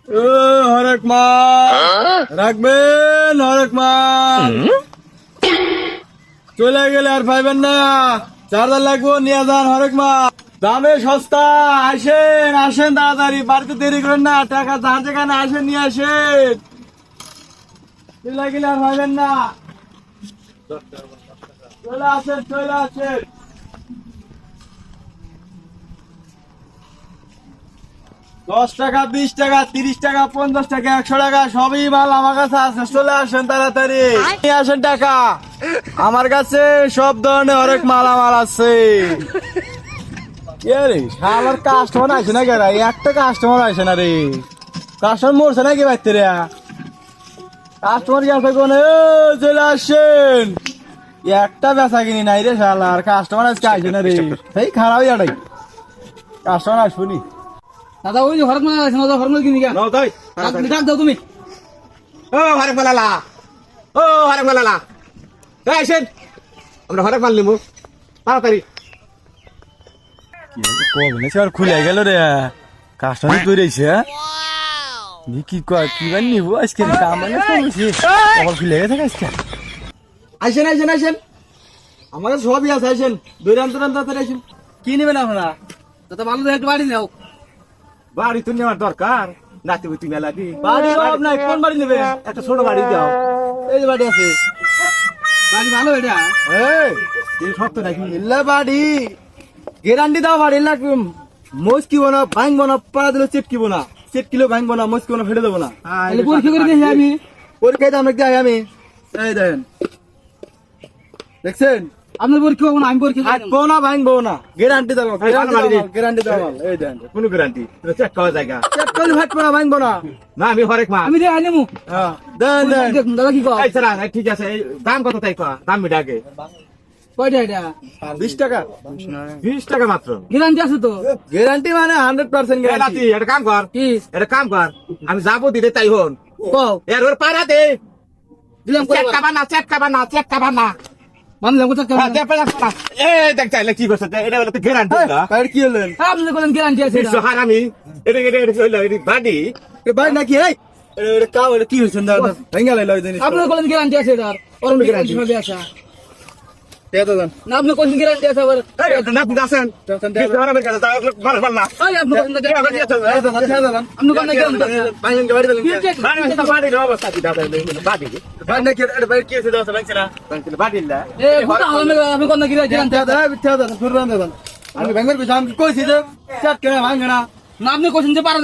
ও হরেক মাল রাখবেন, হরেক মাল চলে গেলে আর পাইবেন না। 4,000 লাগবো, নিয়ে যান হরেক মাল, দামে সস্তা। আসেন আসেন তাড়াতাড়ি, বাড়িতে দেরি করেন না, টাকা যার যেখানে আসেন নিয়ে আসেন, চলে গেলে আর পাইবেন না। চলে আসেন চলে আসেন। 10 টাকা, 20 টাকা, 30 টাকা, 50 টাকা, 100 টাকা সবই মাল আমার কাছে আছে। চলে আসেন তাড়াতাড়ি, নিয়ে আসেন টাকা। আমার কাছে সব ধরনের হরেক মাল আমার আছে। রে শালার কাস্টমার আসে না কেরা, একটা কাস্টমার আসে না রে। কাস্টমার মরছে নাকি বাইতে রে? কাস্টমার গেছে কোন? চলে আসেন। একটা বেচা কিনি নাই রে শালার, কাস্টমার আজকে আসে না রে। এই খারাপ ইয়াটাই, কাস্টমার আসবনি। দাদা ওই যে হরক মাল আছে না, হরক মাল কিনি গা নাও তাই ডাক দাও তুমি। ও হরেক মালালা, ও হরেক মালালা, এই আসেন, আমরা হরেক মাল নিবো তাড়াতাড়ি। কবে আর খুলে গেল রে, কাস্টমার তৈরি হয়েছে। কি কয় কি বান নিব আজকে, কাম মানে কখন খুলে গেছে আজকে। আসেন আসেন আসেন, আমার কাছে সবই আছে। আসেন দৈরান্ত তাড়াতাড়ি আসেন। কি নেবেন আপনারা? দাদা ভালো একটু বাড়ি নাও। বাড়ি তো নেওয়ার দরকার, নাতি বুতি মেলা দি বাড়ি সব নাই, কোন বাড়ি নেবেন? একটা ছোট বাড়ি দাও। এই যে বাড়ি আছে। বাড়ি ভালো এটা। এই সত্য নাকি ইল্লা বাড়ি, গ্যারান্টি দাও বাড়ি লাগবে। মোজ কিবো না, ভাঙবো না, পাড়া দিলে চেট কিবো না, চেট কিলো ভাঙবো না, মোজ কিবো না, ফেলে দেবো না। তাহলে পরীক্ষা করে দেখি আমি। পরীক্ষায় দাম দেখতে আমি। এই দেখেন, দেখছেন? আপনার পরীক্ষা হবে না, আমি পরীক্ষা করে আটবো না, ভাঙবো না, গ্যারান্টি দেবো, গ্যারান্টি দেবো। এই দেখেন, কোনো গ্যারান্টি চেক করা জায়গা চেট করলে ফাটবো না, ভাঙবো না। না, আমি হরেক মাল। আমি দেখাই নেবো। হ্যাঁ, দেন দেন। দেখুন দাদা কি কয় এই স্যার, ঠিক আছে, এই দাম কত তাই কয়া, দাম মিটা আগে। কয়টা এটা? 20 টাকা। 20 টাকা মাত্র। গ্যারান্টি আছে তো? গ্যারান্টি মানে 100% এই গ্যারান্টি। নাতি, একটা কাম কর, কি একটা কাম কর, আমি যাবো দিতে তাই হন কও এর ওর পাড়াতে দিলাম চেক কয়বার? কাবার না, চেক কাবার না, চেক কাবার না। মানলাম কোথা হ্যাঁ, দেখ পাড়া না। এই দেখ চাইলে কি করছে, এটা হলো তো গ্যারান্টি না। বাইরে কি হলেন? আপনি বলেন গ্যারান্টি আছে এটা। 20 হারামি, এটা হইলো বাড়ি। বাইরে নাকি? এই এটা কাও, এটা কি হয়েছে? ভেঙে লাইলো এই জিনিস। আপনি বলেন গ্যারান্টি আছে এটা। ওরম গ্যারান্টি হবে আছে এটা দেন। না? আপনি কোন গ্যারান্টি আছে আবার? এই না বুঝাছেন, 20 হারামির কাছে তাও মার না। এই আপনি কোন গ্যারান্টি আপনি কোন গ্যারান্টি আছে? বাইরে বাড়ি দেন। বাড়ি তো বাড়ি না, অবস্থা কি দাদা, বাড়ি বাইরে নাকি? এটা বাইরে কি হয়েছে? দাও ভাঙছে না। বাড়ি না। এ কোথা হলো আপনি কোন গ্যারান্টি আছে? আমি ভেঙে আমি কইছি যে চাট কেনা ভাঙে না। না আপনি কোন যে পারেন